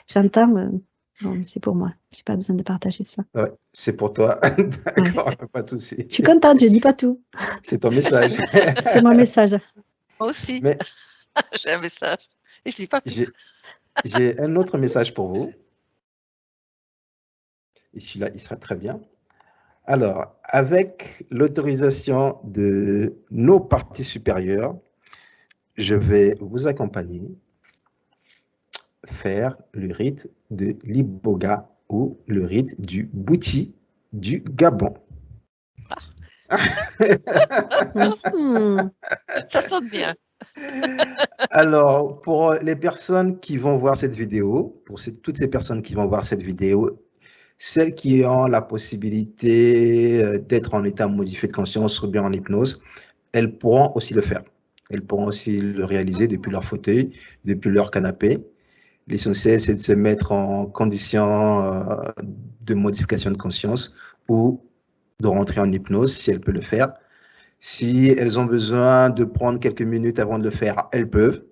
J'entends. Bon, c'est pour moi. Je n'ai pas besoin de partager ça. Ouais, c'est pour toi. Ouais. D'accord, pas de souci. Je suis contente, je ne dis pas tout. C'est ton message. C'est mon message. Moi aussi, Mais j'ai un message. Et je dis pas tout. j'ai un autre message pour vous. Et celui-là, il sera très bien. Alors, avec l'autorisation de nos parties supérieures, je vais vous accompagner faire le rite de l'Iboga ou le rite du Bouti du Gabon. Mhm. Ça sonne bien. Alors, pour les personnes qui vont voir cette vidéo, toutes ces personnes qui vont voir cette vidéo, celles qui ont la possibilité d'être en état modifié de conscience ou bien en hypnose, elles pourront aussi le faire. Elles pourront aussi le réaliser depuis leur fauteuil, depuis leur canapé. L'essentiel, c'est de se mettre en condition de modification de conscience ou de rentrer en hypnose, si elles peuvent le faire. Si elles ont besoin de prendre quelques minutes avant de le faire, elles peuvent.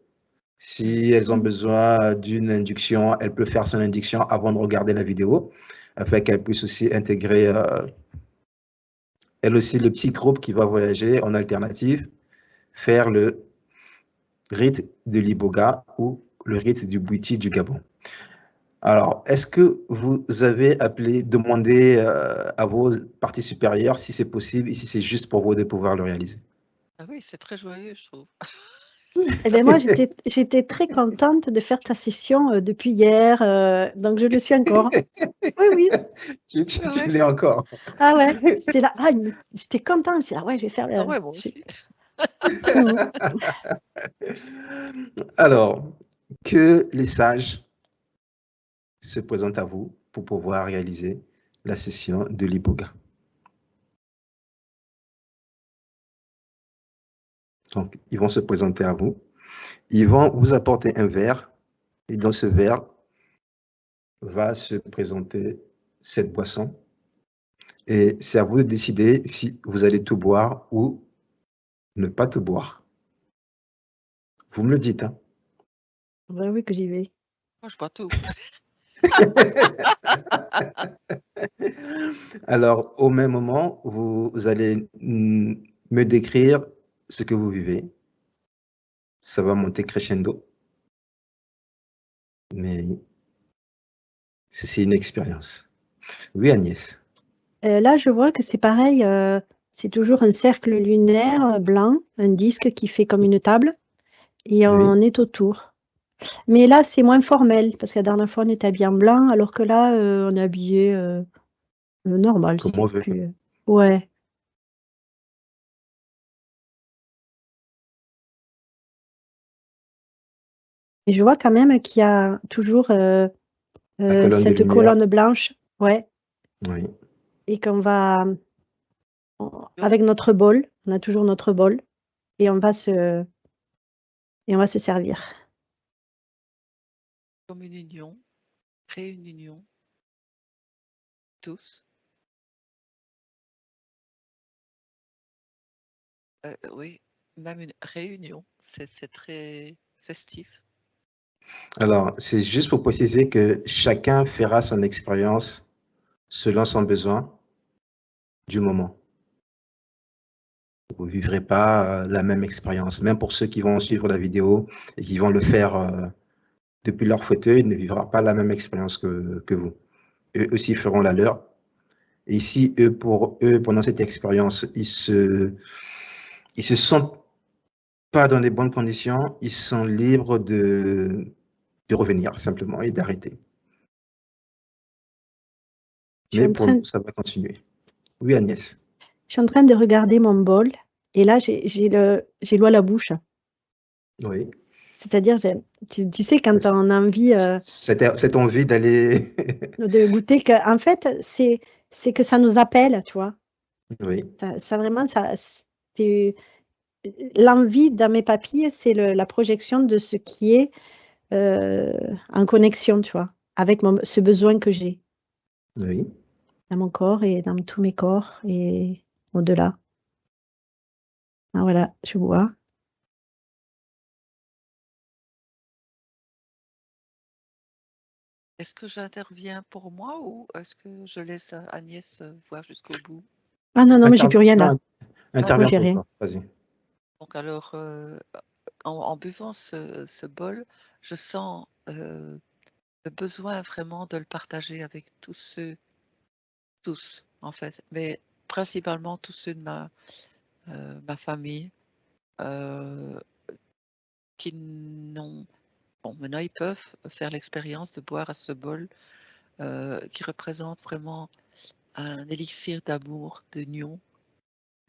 Si elles ont besoin d'une induction, elles peuvent faire son induction avant de regarder la vidéo, afin qu'elles puissent aussi intégrer, elles aussi, le petit groupe qui va voyager en alternative, faire le rite de l'Iboga ou le rite du Bouti du Gabon. Alors, est-ce que vous avez demandé à vos parties supérieures si c'est possible et si c'est juste pour vous de pouvoir le réaliser? Ah oui, c'est très joyeux, je trouve. Eh bien, moi, j'étais très contente de faire ta session depuis hier, donc je le suis encore. Oui, oui. Tu l'es encore. Ah ouais, j'étais là, j'étais contente. Ah ouais, je vais faire Ah ouais, moi aussi. Alors, que les sages se présentent à vous pour pouvoir réaliser la session de l'Iboga. Donc, ils vont se présenter à vous. Ils vont vous apporter un verre. Et dans ce verre va se présenter cette boisson. Et c'est à vous de décider si vous allez tout boire ou ne pas tout boire. Vous me le dites, hein? Bah oui que j'y vais. Moi, je bois tout. Alors, au même moment, vous allez me décrire ce que vous vivez. Ça va monter crescendo. Mais c'est une expérience. Oui, Agnès. Là, je vois que c'est pareil. C'est toujours un cercle lunaire blanc, un disque qui fait comme une table, et on est autour. Mais là, c'est moins formel, parce que la dernière fois, on était habillé en blanc, alors que là, on est habillé normal. Comme on veut. Ouais. Et je vois quand même qu'il y a toujours colonne de cette lumière. colonne blanche, ouais, Oui. et qu'on va, avec notre bol, on a toujours notre bol, et on va se servir. Comme une union, créer une union, tous. Oui, même une réunion, c'est très festif. Alors, c'est juste pour préciser que chacun fera son expérience selon son besoin du moment. Vous ne vivrez pas la même expérience. Même pour ceux qui vont suivre la vidéo et qui vont le faire depuis leur fauteuil, ils ne vivront pas la même expérience que vous. Eux aussi feront la leur. Et si pour eux, pendant cette expérience, ils se sentent pas dans des bonnes conditions, ils sont libres de revenir simplement et d'arrêter. Mais pour nous, ça va continuer. Oui, Agnès. Je suis en train de regarder mon bol, et là, j'ai l'eau à la bouche. Oui. C'est-à-dire, tu sais, quand on a envie Cette envie d'aller... de goûter, en fait, c'est que ça nous appelle, tu vois. Oui. Ça vraiment, l'envie dans mes papilles, c'est la projection de ce qui est en connexion, tu vois, avec ce besoin que j'ai Oui. dans mon corps et dans tous mes corps et au-delà. Ah, voilà, je vois. Est-ce que j'interviens pour moi ou est-ce que je laisse Agnès voir jusqu'au bout? Ah non, non, mais j'ai plus rien là. Non, Moi, interviens j'ai pour rien. toi. Vas-y. Donc alors, en buvant ce bol, je sens le besoin vraiment de le partager avec tous en fait, mais principalement tous ceux de ma famille euh, qui n'ont... Bon, maintenant ils peuvent faire l'expérience de boire à ce bol qui représente vraiment un élixir d'amour, d'union,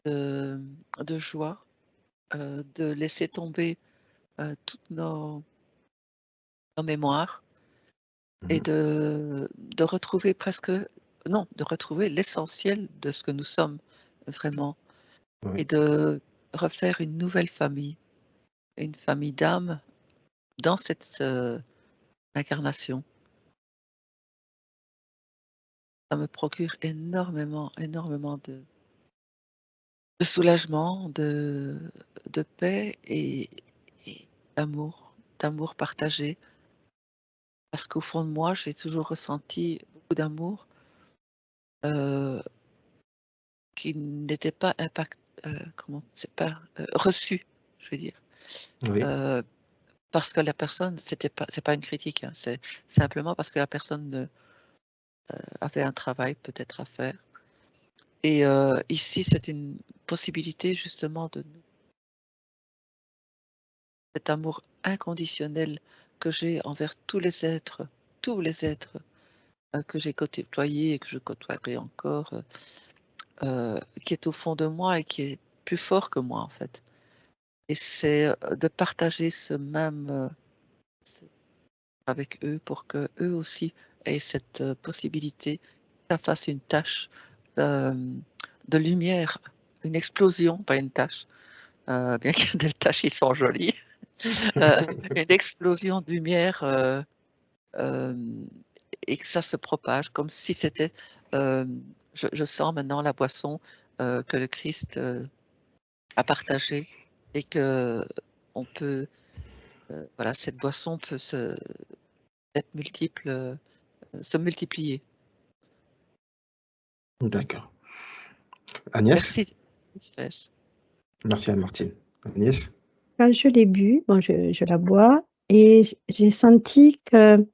de joie, de laisser tomber toutes nos mémoires et de retrouver de retrouver l'essentiel de ce que nous sommes vraiment Oui. et de refaire une nouvelle famille d'âme dans cette incarnation. Ça me procure énormément de soulagement, de paix et d'amour partagé. Parce qu'au fond de moi, j'ai toujours ressenti beaucoup d'amour qui n'était pas reçu, je veux dire. Oui. Parce que la personne, c'est pas une critique, hein, c'est simplement parce que la personne avait un travail peut-être à faire. Et ici, c'est une possibilité justement de cet amour inconditionnel que j'ai envers tous les êtres que j'ai côtoyés et que je côtoierai encore, qui est au fond de moi et qui est plus fort que moi en fait. Et c'est de partager ce même avec eux pour que eux aussi aient cette possibilité, que ça fasse une tache de lumière, une explosion, pas une tache, bien qu'il y ait des taches qui sont jolies, une explosion de lumière et que ça se propage comme si c'était, je sens maintenant la boisson que le Christ a partagée et que on peut, voilà, cette boisson peut être multiple, se multiplier. D'accord. Agnès? Merci. Espèce. Merci Anne-Martine. Agnès? Quand je l'ai bu, bon, je la bois et j'ai senti que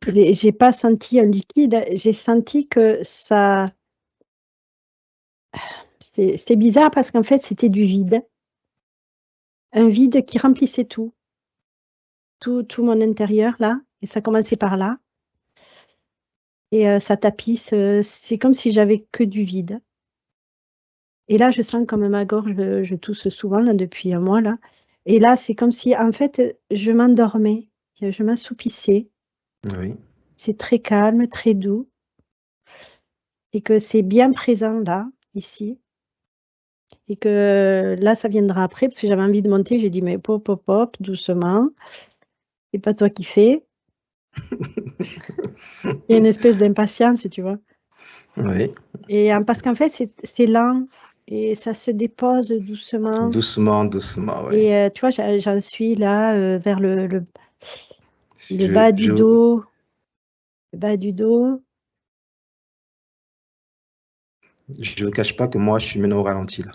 j'ai pas senti un liquide, j'ai senti que ça. C'est bizarre parce qu'en fait, c'était du vide. Un vide qui remplissait tout. Tout mon intérieur, là. Et ça commençait par là. Et ça tapisse. C'est comme si j'avais que du vide. Et là, je sens comme ma gorge, je tousse souvent, là, depuis un mois, là. Et là, c'est comme si, en fait, je m'endormais. Je m'assoupissais. Oui. C'est très calme, très doux. Et que c'est bien présent, là, ici. Et que là, ça viendra après, parce que j'avais envie de monter. J'ai dit, mais pop, pop, pop, doucement. C'est pas toi qui fais. Il y a une espèce d'impatience, tu vois. Oui. Et parce qu'en fait, c'est lent et ça se dépose doucement. Doucement, doucement, oui. Et tu vois, j'en suis là vers le bas du dos. Le bas du dos. Je ne cache pas que moi, je suis maintenant au ralenti, là.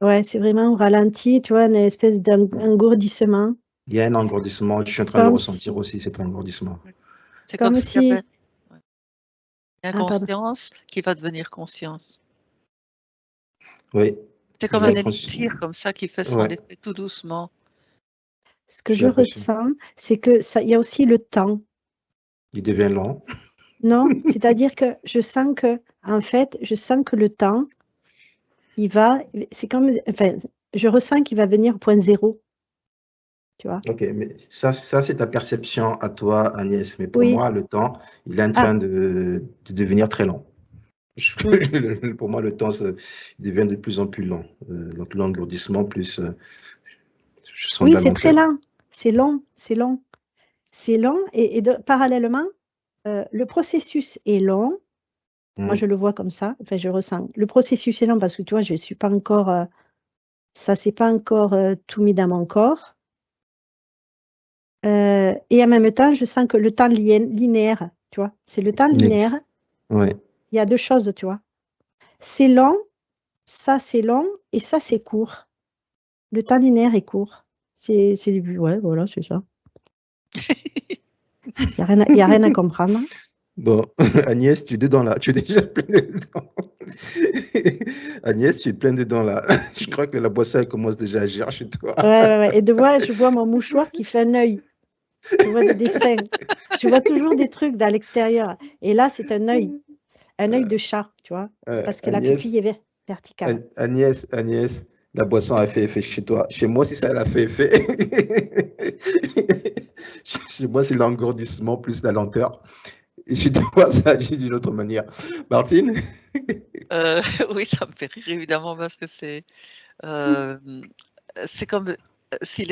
Ouais, c'est vraiment au ralenti, tu vois, une espèce d'engourdissement. Il y a un engourdissement. Je suis en train de le ressentir aussi, cet engourdissement. C'est Comme comme s'il y si. avait Ah, pardon. inconscience qui va devenir conscience. Oui. C'est comme un élixir comme ça qui fait son Ouais. effet tout doucement. Ce que je ressens, c'est que il y a aussi le temps. Il devient lent. Non, c'est-à-dire que je sens que, en fait, le temps, c'est comme, enfin, je ressens qu'il va venir au point zéro. Tu vois? Ok, mais ça c'est ta perception à toi, Agnès. Mais pour Oui. moi, le temps, il est en train de devenir très lent. Pour moi, le temps il devient de plus en plus lent. Donc l'engourdissement, plus je sens de Oui, la c'est très lenteur. lent. C'est long, c'est long. C'est long et parallèlement, le processus est long. Moi, je le vois comme ça. Enfin, je ressens. Le processus est long parce que tu vois, je suis pas encore. Ça s'est pas encore tout mis dans mon corps. Et en même temps, je sens que le temps linéaire, tu vois, c'est le temps linéaire. Ouais. Il y a deux choses, tu vois. C'est long, ça c'est long, et ça c'est court. Le temps linéaire est court. Ouais, voilà, c'est ça. Il n'y a rien à comprendre. Bon, Agnès, tu es dedans là. Tu es déjà plein dedans. Agnès, tu es plein dedans là. Je crois que la boisson elle commence déjà à agir chez toi. Ouais. Et je vois mon mouchoir qui fait un œil. Je vois des dessins. Je vois toujours des trucs dans l'extérieur. Et là, c'est un œil de chat, tu vois, parce que la pupille est verticale. Agnès, la boisson a fait effet chez toi. Chez moi aussi, ça elle a fait effet. Chez moi, c'est l'engourdissement plus la lenteur. Et chez toi, ça agit d'une autre manière. Martine? Oui, ça me fait rire évidemment parce que c'est comme si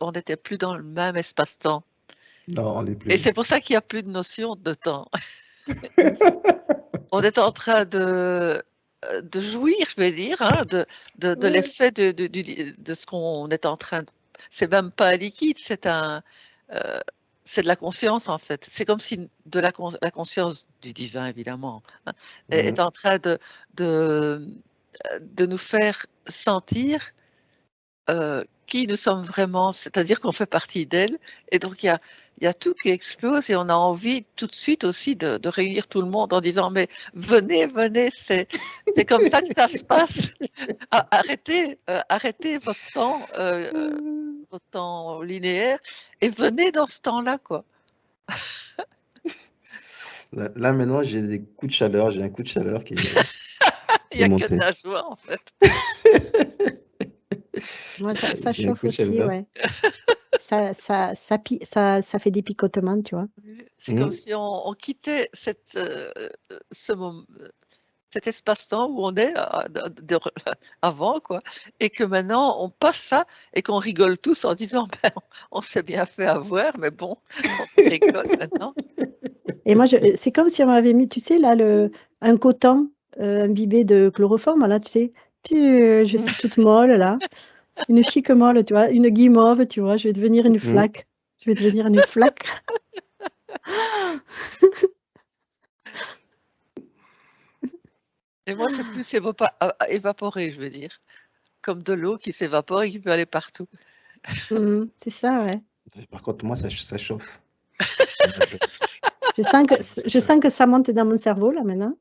on n'était plus dans le même espace-temps. Non, on n'est plus. Et c'est pour ça qu'il n'y a plus de notion de temps. On est en train de jouir, je vais dire, hein, de l'effet de ce qu'on est en train de... C'est même pas un liquide, c'est de la conscience en fait. C'est comme si la conscience du divin, évidemment, hein, est en train de nous faire sentir qui nous sommes vraiment, c'est-à-dire qu'on fait partie d'elle. Et donc, il y a tout qui explose et on a envie tout de suite aussi de réunir tout le monde en disant mais venez, c'est comme ça que ça se passe. Arrêtez votre temps linéaire et venez dans ce temps-là, quoi. Là, maintenant, j'ai des coups de chaleur. J'ai un coup de chaleur qui Il n'y a que monté. de la joie, en fait. Moi, ça chauffe aussi, ouais. Ça fait des picotements, tu vois. C'est comme si on quittait cet espace-temps où on est avant, quoi, et que maintenant on passe ça et qu'on rigole tous en disant ben, on s'est bien fait avoir, mais bon, on rigole maintenant. Et moi, c'est comme si on m'avait mis, tu sais, là, un coton imbibé de chloroforme, là, tu sais. Je suis toute molle, là. Une chic molle, tu vois. Une guimauve, tu vois. Je vais devenir une flaque. Je vais devenir une flaque. Et moi, c'est plus évaporé, je veux dire. Comme de l'eau qui s'évapore et qui peut aller partout. C'est ça, ouais. Par contre, moi, ça chauffe. Je sens que ça monte dans mon cerveau, là, maintenant.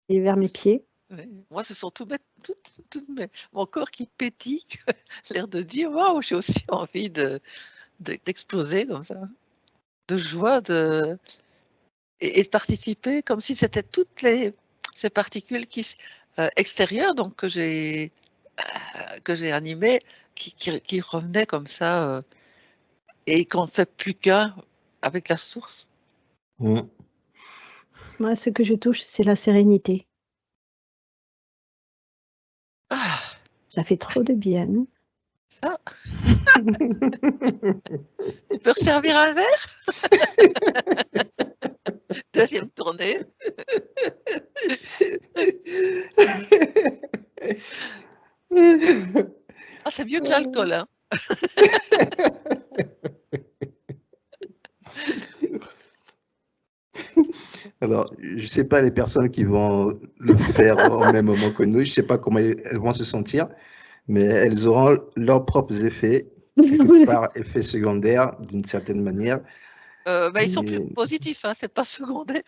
Et vers mes pieds. Moi, ce sont mon corps qui pétille, l'air de dire waouh, j'ai aussi envie d'exploser comme ça, de joie, et de participer comme si c'était toutes ces particules extérieures, donc que j'ai animées, qui revenaient comme ça et qu'on ne fait plus qu'un avec la source. Moi, ce que je touche, c'est la sérénité. Ça fait trop de bien. Ça. Tu peux resservir un verre? Deuxième tournée. C'est mieux que l'alcool, hein. Alors, je ne sais pas les personnes qui vont le faire au même moment que nous, je ne sais pas comment elles vont se sentir, mais elles auront leurs propres effets, quelque part effets secondaires d'une certaine manière. Ils sont plus positifs, hein, c'est pas secondaire.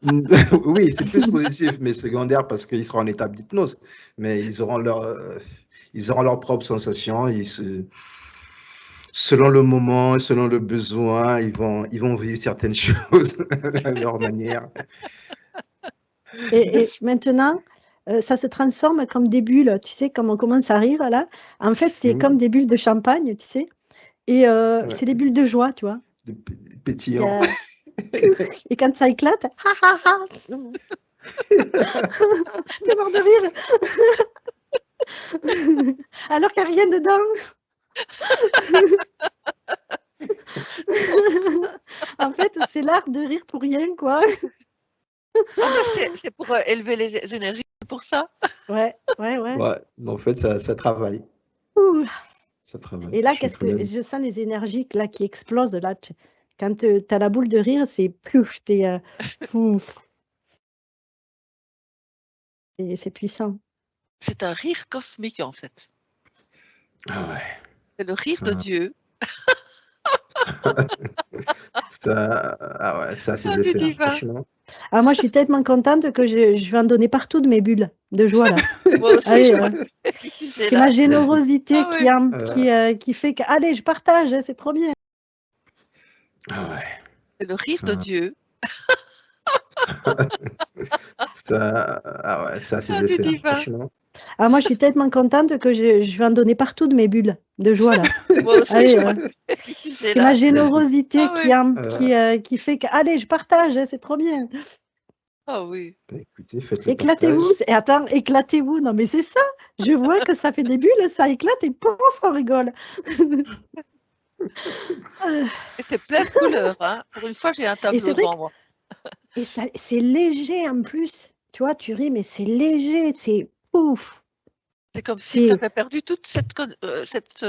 Oui, c'est plus positif, mais secondaire parce qu'ils seront en état d'hypnose, mais ils auront leurs propres sensations. Selon le moment, selon le besoin, ils vont vivre certaines choses à leur manière. Et maintenant, ça se transforme comme des bulles, tu sais, comme on commence à rire, là. En fait, c'est comme des bulles de champagne, tu sais. Et c'est des bulles de joie, tu vois. De pétillant. Et quand ça éclate, ha ha ha, t'es mort de rire. Alors qu'il n'y a rien dedans. En fait, c'est l'art de rire pour rien, quoi. C'est pour élever les énergies, c'est pour ça. Ouais. En fait, ça travaille. ça travaille. Et là, Je suis qu'est-ce que incroyable. je sens les énergies là qui explosent là. Quand tu as la boule de rire, c'est plouf, pouf, et c'est puissant. C'est un rire cosmique, en fait. Ah ouais. C'est le rire de Ça, Dieu. ah ouais, ça a ses Ah, du effets, hein, divin. franchement. Ah, moi, je suis tellement contente que je vais en donner partout de mes bulles de joie là. Moi aussi, Allez, je vois utiliser c'est ma là. générosité Ah oui. qui fait que, allez, je partage, hein, c'est trop bien. Ah ouais. C'est le rire de Ça, Dieu. ah ouais, ça a ses Ah, du effets, hein, divin. franchement. Ah, moi, je suis tellement contente que je vais en donner partout de mes bulles de joie là. Moi aussi, Allez, je vois utiliser c'est ma là. générosité Ah oui. qui fait que, allez, je partage, hein, c'est trop bien. Ah oui. Bah, écoutez, faites le Éclatez-vous, partage. et attends, éclatez-vous. Non, mais c'est ça. Je vois que ça fait des bulles, ça éclate et pouf, on rigole. Euh, Et c'est plein de couleurs, hein. Pour une fois, j'ai un Et tableau c'est vrai devant moi. que c'est léger en plus. Tu vois, tu ris, mais c'est léger, c'est ouf. C'est comme si tu C'est avais perdu toute cette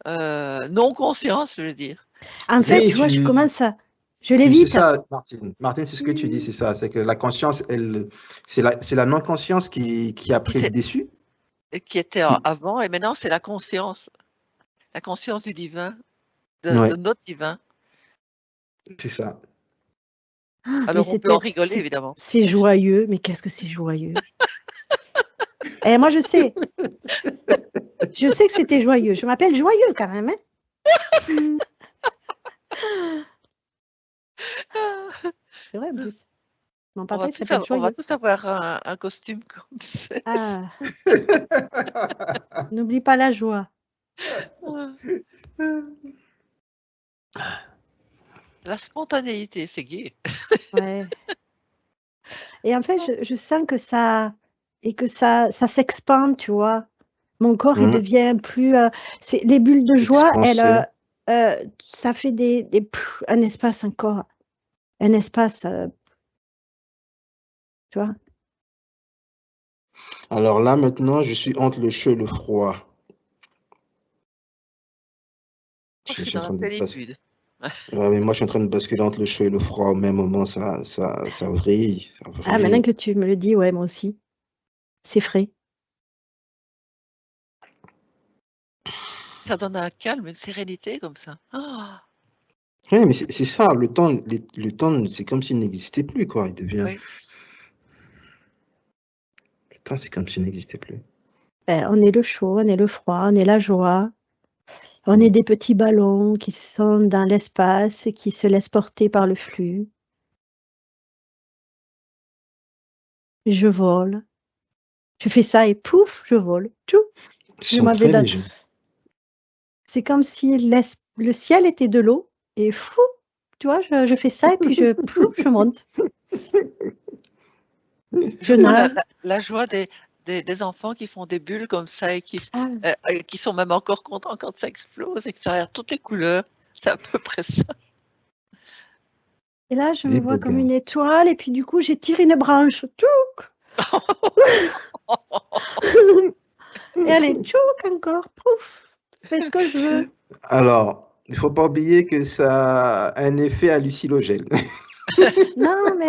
non-conscience, je veux dire. En fait, Oui, tu vois, je commence à. Je c'est l'évite. ça, Martine. Martine, c'est ce que tu dis, c'est ça. C'est que la conscience, c'est la non-conscience qui a pris le dessus. Qui était avant, et maintenant, c'est la conscience du divin, de Ouais, notre divin. c'est ça. Mais Alors, on peut en rigoler, évidemment. c'est joyeux, mais qu'est-ce que c'est joyeux. Et moi, je sais. Je sais que c'était joyeux. Je m'appelle joyeux quand même. Hein. C'est vrai en plus. Mon papa, il s'appelle On va joyeux. tous avoir un costume comme ça. Ah, n'oublie pas la joie. La spontanéité, c'est gai. Ouais. Et en fait, je sens que ça s'expande, tu vois. Mon corps, il devient plus. Les bulles de joie, Expansé. ça fait un espace encore, un espace, tu vois. Alors là, maintenant, je suis entre le chaud et le froid. Moi, je suis suis en dans la train de plénitude. Ouais, mais moi, je suis en train de basculer entre le chaud et le froid. Au même moment, ça vrille, ça Ah, maintenant vrille. que tu me le dis, ouais, moi aussi. C'est frais. Ça donne un calme, une sérénité comme ça. Ah, Oui, mais c'est ça, le temps, c'est comme s'il n'existait plus, quoi. Il devient. oui. Le temps, c'est comme s'il n'existait plus. Ben, on est le chaud, on est le froid, on est la joie. On est des petits ballons qui sont dans l'espace et qui se laissent porter par le flux. Je vole. Je fais ça et pouf, je vole. Tchou. Ils Je sont m'en vais très dans. légers. C'est comme si le ciel était de l'eau et fou, tu vois, je fais ça et puis plouf, je monte. Je Je vois nage. la joie des enfants qui font des bulles comme ça et qui sont même encore contents quand ça explose et que ça a toutes les couleurs. C'est à peu près ça. Et là, je Des me vois beaux comme gars. une étoile et puis du coup, j'étire une branche. Tchouk. Et allez, tchouk encore. Pouf. Fais ce que je veux. Alors, il ne faut pas oublier que ça a un effet hallucinogène. Non, mais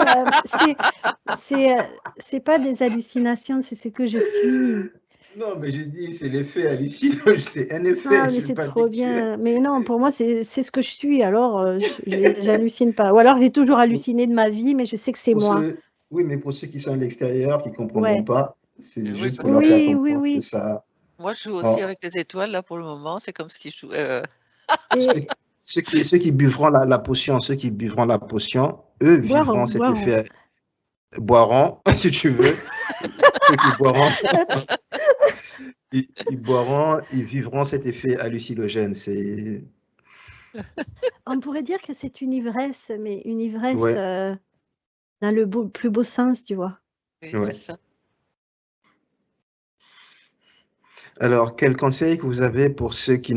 c'est pas des hallucinations, c'est ce que je suis. Non, mais j'ai dit, c'est l'effet hallucinogène, c'est un effet, Ah, mais je n'ai c'est pas dit trop que tu es. bien. Mais non, pour moi, c'est ce que je suis. Alors, j'hallucine pas. Ou alors, j'ai toujours halluciné de ma vie, mais je sais que c'est moi. Oui, mais pour ceux qui sont à l'extérieur, qui ne comprendront Ouais. pas, c'est Oui, juste pour parce leur faire Oui, oui, comprendre que oui. ça. moi, je joue aussi Oh, avec les étoiles, là, pour le moment. C'est comme si je jouais. Et ceux qui buvront la potion, eux boire, vivront cet boire. effet, boiront, si tu veux. Ceux qui boiront, ils vivront cet effet hallucinogène. C'est. On pourrait dire que c'est une ivresse, mais une ivresse Ouais, dans le plus beau sens, tu vois. Oui, c'est ouais. ça. Alors, quel conseil que vous avez pour ceux qui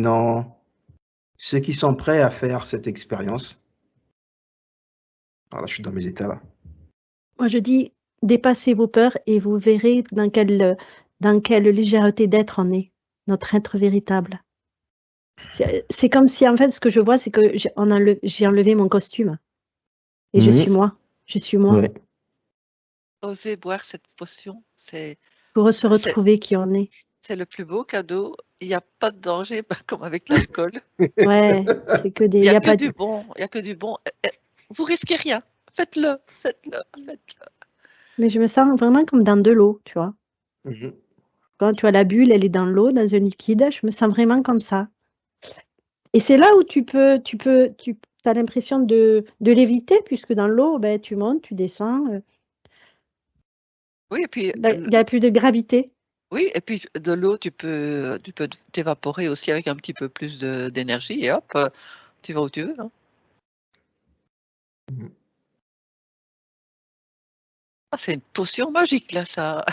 sont prêts à faire cette expérience? Alors là, je suis dans mes états là. Moi, je dis, dépassez vos peurs et vous verrez dans quelle légèreté d'être on est, notre être véritable. C'est comme si, en fait, ce que je vois, c'est que j'ai enlevé mon costume. Et je suis moi. Je suis moi. Ouais. Oser boire cette potion, c'est Pour se retrouver qui on est. c'est le plus beau cadeau. Il n'y a pas de danger, pas comme avec l'alcool. Ouais, c'est que des. Il n'y y a a que pas du bon. Il y a que du bon. Vous risquez rien. Faites-le, faites-le, faites-le. Mais je me sens vraiment comme dans de l'eau, tu vois. Mhm. Quand tu vois la bulle, elle est dans l'eau, dans un liquide. Je me sens vraiment comme ça. Et c'est là où tu as l'impression de l'éviter, puisque dans l'eau, ben, tu montes, tu descends. Oui, et puis Il n'y a plus de gravité. oui, et puis de l'eau, tu peux t'évaporer aussi avec un petit peu plus d'énergie et hop, tu vas où tu veux. Hein. Mhm. Ah, c'est une potion magique là, ça.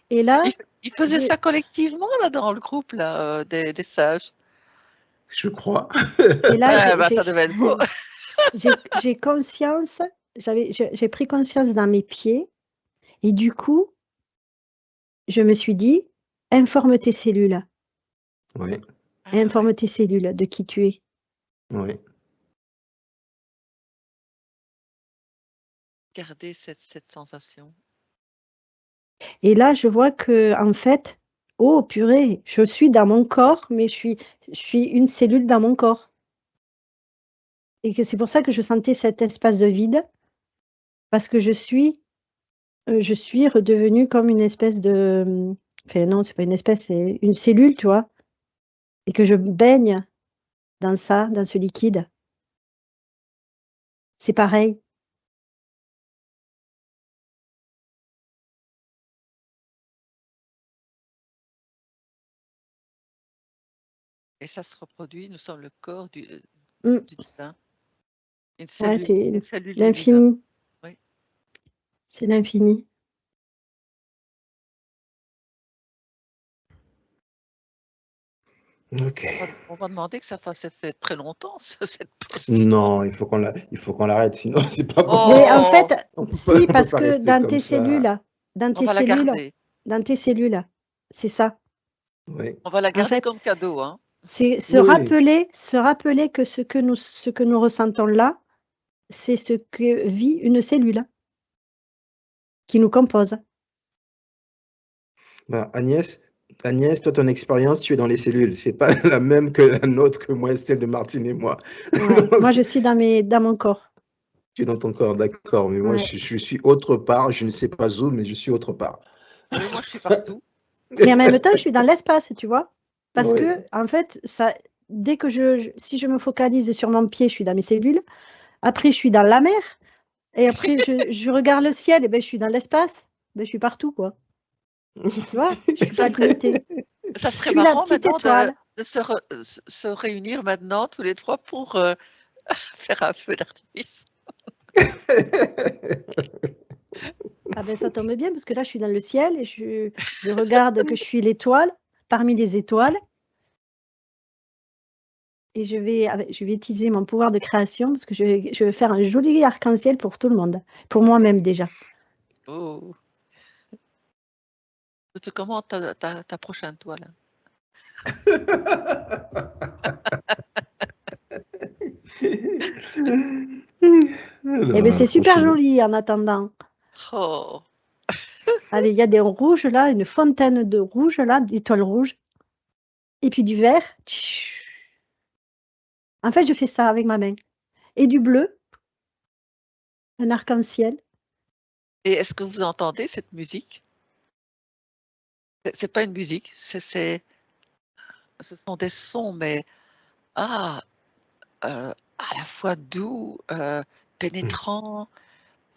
Et là, Ils faisaient ça collectivement là dans le groupe là, des sages. Je crois. et là, Ça devait être beau. j'ai conscience, j'ai pris conscience dans mes pieds, et du coup, je me suis dit, informe tes cellules, Oui, informe tes cellules de qui tu es. oui. Garder cette sensation. Et là, je vois que, en fait, oh purée, je suis dans mon corps, mais je suis une cellule dans mon corps. Et que c'est pour ça que je sentais cet espace de vide, parce que je suis redevenue comme une espèce de, enfin non, c'est pas une espèce, c'est une cellule, tu vois, et que je baigne dans ça, dans ce liquide. C'est pareil. Et ça se reproduit, nous sommes le corps du Mmh. divin. Une Ouais, cellule c'est du divin. l'infini. Oui. C'est l'infini. Ok. On va demander que ça fasse fait très longtemps, cette potion. Non, il faut qu'on l'arrête, sinon c'est pas bon. Mais en fait, On peut si, on peut parce pas que rester dans comme tes ça. cellules, dans On tes va la cellules, garder. dans tes cellules, c'est ça. Oui. On va la En garder fait, comme cadeau. Hein. c'est Oui. se rappeler que ce que nous ressentons là, c'est ce que vit une cellule qui nous compose. Bah, Agnès, toi, ton expérience, tu es dans les cellules. C'est pas la même que la nôtre, que moi, celle de Martine et moi. Ouais. Moi, Donc, je suis dans mon corps. tu es dans ton corps, d'accord. Mais moi, Ouais. je suis autre part. Je ne sais pas où, mais je suis autre part. Oui, moi je suis partout. Mais en même temps, je suis dans l'espace, tu vois. Parce Oui. que, en fait, ça, dès que si je me focalise sur mon pied, je suis dans mes cellules. Après, je suis dans la mer. Et après, je regarde le ciel, et ben, je suis dans l'espace. Ben, je suis partout, quoi. Tu vois, je suis Ça pas serait, limitée. ça Je serait suis la marrant petite maintenant étoile. de se réunir maintenant tous les trois pour faire un feu d'artifice. Ah ben, ça tombe bien, parce que là, je suis dans le ciel et je regarde que je suis l'étoile parmi les étoiles. Et je vais utiliser mon pouvoir de création parce que je vais faire un joli arc-en-ciel pour tout le monde. Pour moi-même déjà. Oh. Je te commande ta prochaine toile. Et ben, c'est super Franchement. joli en attendant. Oh. Allez, il y a des rouges là, une fontaine de rouge là, d'étoiles rouges. Et puis du vert. En fait, je fais ça avec ma main. Et du bleu, un arc-en-ciel. Et est-ce que vous entendez cette musique? C'est pas une musique, ce sont des sons, mais à la fois doux, pénétrants,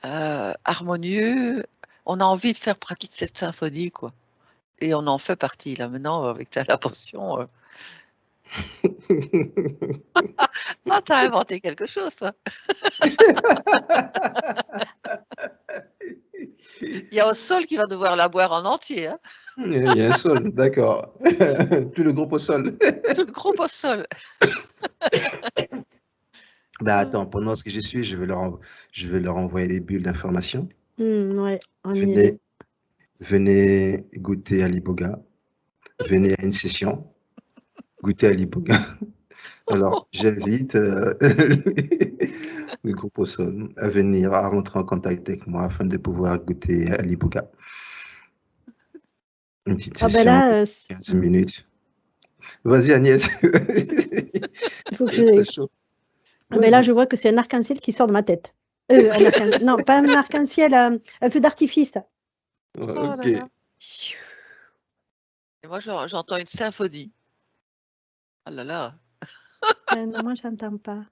harmonieux. On a envie de faire partie de cette symphonie, quoi. Et on en fait partie là maintenant avec la potion. Ah, t'as inventé quelque chose, toi. Il y a au sol qui va devoir la boire en entier, hein. Il y a un sol, d'accord. Tout le groupe au sol. Tout le groupe au sol. Bah attends, pendant ce que je suis, je vais leur envoyer des bulles d'information. Ouais, on y Venez, est. venez goûter à l'Iboga, venez à une session, goûter à l'Iboga. Alors, j'invite le groupe Awesome à venir, à rentrer en contact avec moi afin de pouvoir goûter à l'Iboga. Une petite Ah ben session là, de 15 minutes. Vas-y, Agnès. il faut que je... Ah ben là, je vois que c'est un arc-en-ciel qui sort de ma tête. Non, pas un arc-en-ciel, un feu d'artifice. Oh Ok. là là. Et moi, j'entends une symphonie. Oh là là. Non, moi, j'entends pas.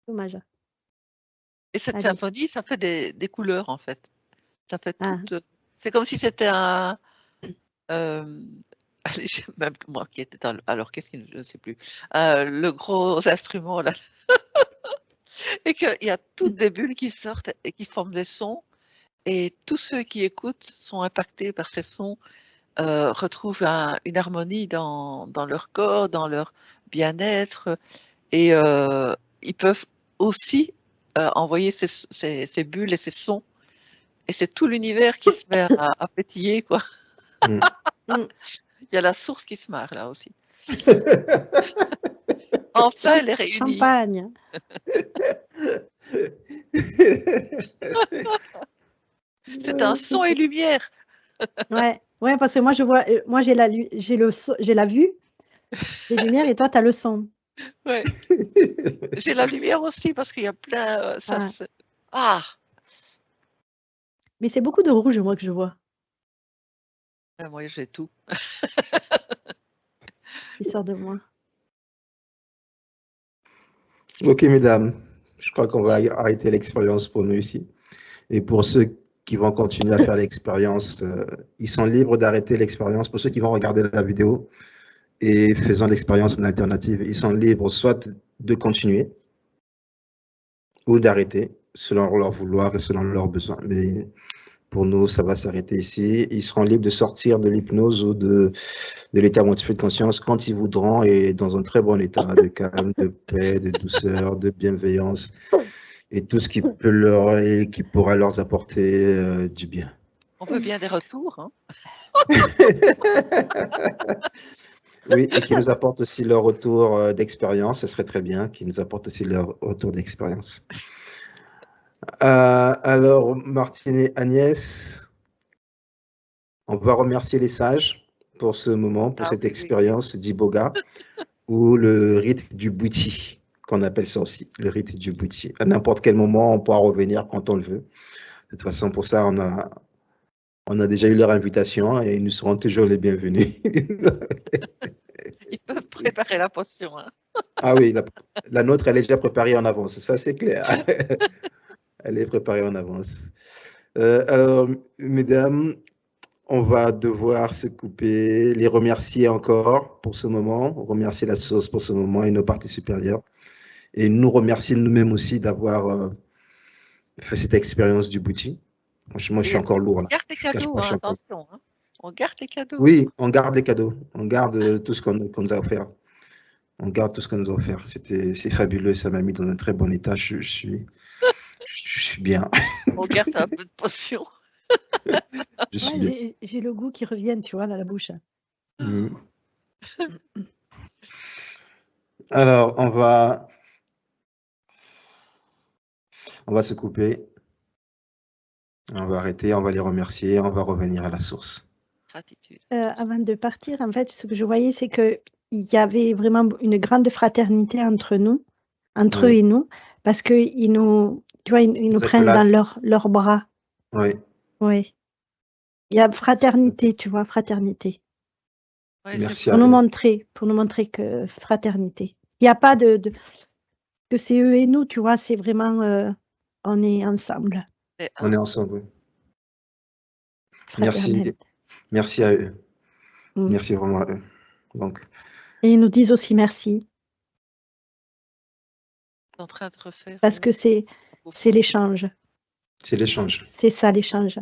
Dommage. Et cette Allez. symphonie, ça fait des couleurs, en fait. Ça fait Ah. tout. C'est comme si c'était un. Allez, même moi qui étais à l'orchestre, je ne sais plus. Le gros instrument, là. Et qu'il y a toutes des bulles qui sortent et qui forment des sons. Et tous ceux qui écoutent sont impactés par ces sons, retrouvent une harmonie dans leur corps, dans leur bien-être. Et ils peuvent aussi envoyer ces bulles et ces sons. Et c'est tout l'univers qui se met à pétiller, quoi. Mm. Il y a la source qui se marre, là aussi. Enfin, elle est réunie. Champagne. C'est un son et lumière. Ouais, ouais, parce que moi, je vois, moi, j'ai la vue, les lumières, et toi, tu as le son. Ouais. J'ai la lumière aussi parce qu'il y a plein. Mais c'est beaucoup de rouge, moi, que je vois. Moi, j'ai tout. Il sort de moi. Ok, mesdames, je crois qu'on va arrêter l'expérience pour nous ici. Et pour ceux qui vont continuer à faire l'expérience, ils sont libres d'arrêter l'expérience. Pour ceux qui vont regarder la vidéo et faisant l'expérience en alternative, ils sont libres soit de continuer ou d'arrêter selon leur vouloir et selon leurs besoins. Mais pour nous, ça va s'arrêter ici. Ils seront libres de sortir de l'hypnose ou de l'état modifié de conscience quand ils voudront et dans un très bon état de calme, de paix, de douceur, de bienveillance et tout ce qui peut qui pourra leur apporter du bien. On veut bien des retours. Hein. Oui, et qui nous apportent aussi leur retour d'expérience. Ce serait très bien qu'ils nous apportent aussi leur retour d'expérience. Alors, Martine et Agnès, on va remercier les sages pour ce moment, pour cette expérience d'Iboga, ou le rite du Bouti, qu'on appelle ça aussi, le rite du Bouti. À n'importe quel moment, on pourra revenir quand on le veut. De toute façon, pour ça, on a déjà eu leur invitation et ils nous seront toujours les bienvenus. Ils peuvent préparer la potion. Hein. Ah oui, la nôtre, elle est déjà préparée en avance, ça c'est clair. Elle est préparée en avance. Alors, mesdames, on va devoir se couper, les remercier encore pour ce moment, remercier la source pour ce moment et nos parties supérieures. Et nous remercier nous-mêmes aussi d'avoir fait cette expérience du Bouti. Franchement, je suis encore lourd là. On garde les cadeaux, hein, attention. Hein. On garde les cadeaux. Oui, on garde les cadeaux. On garde tout ce qu'on nous a offert. On garde tout ce qu'on nous a offert. C'est fabuleux. Ça m'a mis dans un très bon état. Je suis bien. On garde un peu de potion. J'ai le goût qui revient, tu vois, dans la bouche. Mmh. Alors, on va se couper. On va arrêter, on va les remercier, on va revenir à la source. Gratitude. Avant de partir, en fait, ce que je voyais, c'est qu'il y avait vraiment une grande fraternité entre nous, entre eux et nous, parce qu'ils nous, tu vois, ils nous prennent dans leurs bras. Oui. Oui. Il y a fraternité, tu vois, fraternité. Ouais, merci pour nous montrer que fraternité. Il n'y a pas que c'est eux et nous, tu vois, c'est vraiment, on est ensemble. On est ensemble. Merci. Merci à eux. Merci vraiment à eux. Donc. Et ils nous disent aussi merci. En train de refaire. Parce que c'est l'échange. C'est l'échange. C'est ça l'échange.